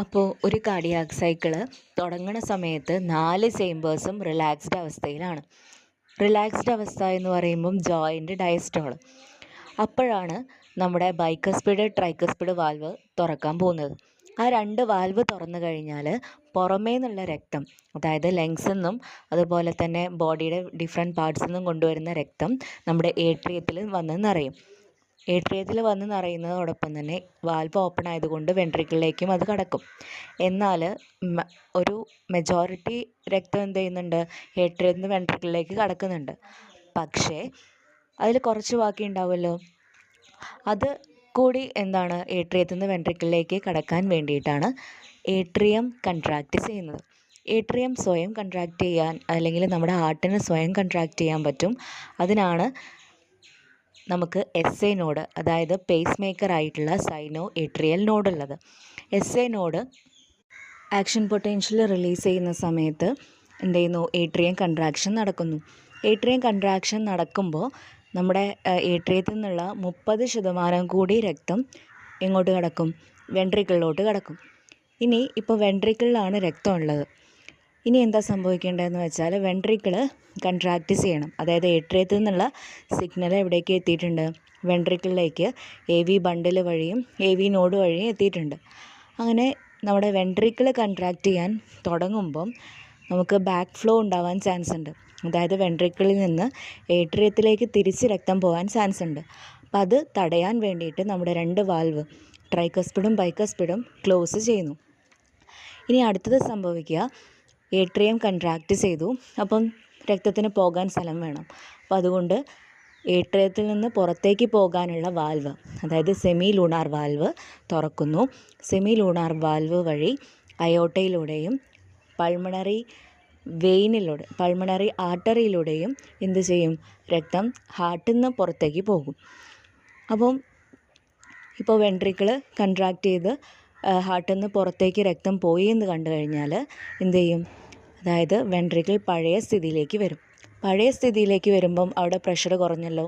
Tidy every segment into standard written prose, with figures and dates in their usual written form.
അപ്പോൾ ഒരു cardiac cycle തുടങ്ങണ സമയത്ത് 4 ചേമ്പേഴ്സും റിലാക്സ്ഡ് അവസ്ഥയിലാണ്. റിലാക്സ്ഡ് അവസ്ഥ എന്ന് പറയുമ്പം ജോയിൻ്റ് ഡയസ്റ്റോൾ. അപ്പോഴാണ് നമ്മുടെ ബൈക്കസ്പിഡ് ട്രൈക്കസ്പിഡ് വാൽവ് തുറക്കാൻ പോകുന്നത്. ആ 2 വാൽവ് തുറന്നു കഴിഞ്ഞാൽ പുറമേ നിന്നുള്ള രക്തം, അതായത് ലങ്സിൽ നിന്നും അതുപോലെ തന്നെ ബോഡിയുടെ ഡിഫറെൻറ്റ് പാർട്സിൽ നിന്നും കൊണ്ടുവരുന്ന രക്തം നമ്മുടെ ഏട്രിയത്തിൽ വന്ന് നിറയും. ഏട്രിയത്തിൽ വന്ന് നിറയുന്നതോടൊപ്പം തന്നെ വാൽവ് ഓപ്പൺ ആയതുകൊണ്ട് വെൻട്രിക്കിളിലേക്കും അത് കടക്കും. എന്നാൽ ഒരു മെജോറിറ്റി രക്തം എന്ത് ചെയ്യുന്നുണ്ട്, ഏട്രിയത്തിൽ നിന്ന് വെൻട്രിക്കിളിലേക്ക് കടക്കുന്നുണ്ട്. പക്ഷേ അതിൽ കുറച്ച് ബാക്കി ഉണ്ടാവുമല്ലോ, അത് കൂടി എന്താണ് ഏട്രിയത്തിൽ നിന്ന് വെൻട്രിക്കിളിലേക്ക് കടക്കാൻ വേണ്ടിയിട്ടാണ് ഏട്രിയം കൺട്രാക്റ്റ് ചെയ്യുന്നത്. ഏട്രിയം സ്വയം കൺട്രാക്റ്റ് ചെയ്യാൻ, അല്ലെങ്കിൽ നമ്മുടെ ഹാർട്ടിന് സ്വയം കൺട്രാക്റ്റ് ചെയ്യാൻ പറ്റും. അതിനാണ് നമുക്ക് എസ് എ നോഡ്, അതായത് പേസ് മേക്കർ ആയിട്ടുള്ള സൈനോ ഏട്രിയൽ നോഡുള്ളത്. S A node action potential release ചെയ്യുന്ന സമയത്ത് എന്ത് ചെയ്യുന്നു, ഏട്രിയം കൺട്രാക്ഷൻ നടക്കുന്നു. ഏട്രിയം കൺട്രാക്ഷൻ നടക്കുമ്പോൾ നമ്മുടെ ഏട്രിയത്തിൽ നിന്നുള്ള 30% കൂടി രക്തം എങ്ങോട്ട് കടക്കും, വെൻട്രിക്കിളിലോട്ട് കടക്കും. ഇനി ഇപ്പോൾ വെൻട്രിക്കിളിലാണ് രക്തം ഉള്ളത്. ഇനി എന്താ സംഭവിക്കേണ്ടതെന്ന് വെച്ചാൽ വെൻട്രിക്കിള് കൺട്രാക്റ്റ് ചെയ്യണം. അതായത് ഏട്രിയത്തിൽ നിന്നുള്ള സിഗ്നൽ എവിടേക്ക് എത്തിയിട്ടുണ്ട്, വെൻട്രിക്കിളിലേക്ക് എ വി ബണ്ടിൽ വഴിയും എ വി നോഡ് വഴിയും എത്തിയിട്ടുണ്ട്. അങ്ങനെ നമ്മുടെ വെൻട്രിക്കിള് കൺട്രാക്റ്റ് ചെയ്യാൻ തുടങ്ങുമ്പം നമുക്ക് ബാക്ക് ഫ്ലോ ഉണ്ടാവാൻ ചാൻസ് ഉണ്ട്. അതായത് വെൻട്രിക്കിളിൽ നിന്ന് ഏട്രിയത്തിലേക്ക് തിരിച്ച് രക്തം പോകാൻ ചാൻസ് ഉണ്ട്. അപ്പം അത് തടയാൻ വേണ്ടിയിട്ട് നമ്മുടെ 2 വാൽവ് ട്രൈക്കസ്പിഡും ബൈക്കസ്പിഡും ക്ലോസ് ചെയ്യുന്നു. ഇനി അടുത്തത് സംഭവിക്കുക, ഏട്രിയം കൺട്രാക്റ്റ് ചെയ്തു, അപ്പം രക്തത്തിന് പോകാൻ സ്ഥലം വേണം. അപ്പം അതുകൊണ്ട് ഏട്രിയത്തിൽ നിന്ന് പുറത്തേക്ക് പോകാനുള്ള വാൽവ്, അതായത് സെമി ലൂണാർ വാൽവ് തുറക്കുന്നു. സെമി ലൂണാർ വാൽവ് വഴി അയോട്ടയിലൂടെയും പൾമണറി വെയിനിലൂടെ, പൾമണറി ആർട്ടറിയിലൂടെയും എന്ത് ചെയ്യും, രക്തം ഹാർട്ടിൽ നിന്ന് പുറത്തേക്ക് പോകും. അപ്പം ഇപ്പോൾ വെൻട്രിക്കിള് കൺട്രാക്റ്റ് ചെയ്ത് ഹാർട്ടിൽ നിന്ന് പുറത്തേക്ക് രക്തം പോയി എന്ന് കണ്ടു കഴിഞ്ഞാൽ എന്ത് ചെയ്യും, അതായത് വെൻട്രിക്കിൾ പഴയ സ്ഥിതിയിലേക്ക് വരും. പഴയ സ്ഥിതിയിലേക്ക് വരുമ്പം അവിടെ പ്രഷർ കുറഞ്ഞല്ലോ,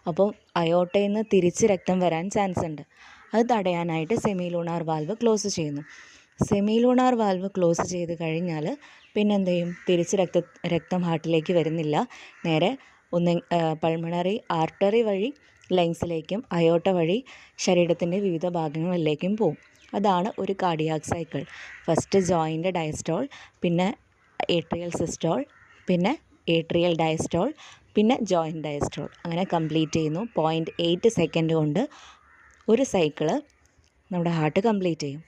അപ്പോൾ അയോട്ടയിൽ നിന്ന് തിരിച്ച് രക്തം വരാൻ ചാൻസ് ഉണ്ട്. അത് തടയാനായിട്ട് സെമി ലൂണാർ വാൽവ് ക്ലോസ് ചെയ്യുന്നു. സെമി ലൂണാർ വാൽവ് ക്ലോസ് ചെയ്ത് കഴിഞ്ഞാൽ പിന്നെ എന്ത് ചെയ്യും, തിരിച്ച് രക്തം ഹാർട്ടിലേക്ക് വരുന്നില്ല. നേരെ പൾമണറി ആർട്ടറി വഴി ലങ്സിലേക്കും അയോട്ട വഴി ശരീരത്തിൻ്റെ വിവിധ ഭാഗങ്ങളിലേക്കും പോകും. അതാണ് ഒരു cardiac cycle. First joint diastole, പിന്നെ ഏട്രിയൽ സിസ്റ്റോൾ, പിന്നെ ഏട്രിയൽ ഡയസ്റ്റോൾ, പിന്നെ ജോയിൻ്റ് ഡയസ്റ്റോൾ. അങ്ങനെ കംപ്ലീറ്റ് ചെയ്യുന്നു. 0.8 സെക്കൻഡ് കൊണ്ട് ഒരു സൈക്കിള് നമ്മുടെ ഹാർട്ട് കംപ്ലീറ്റ് ചെയ്യും.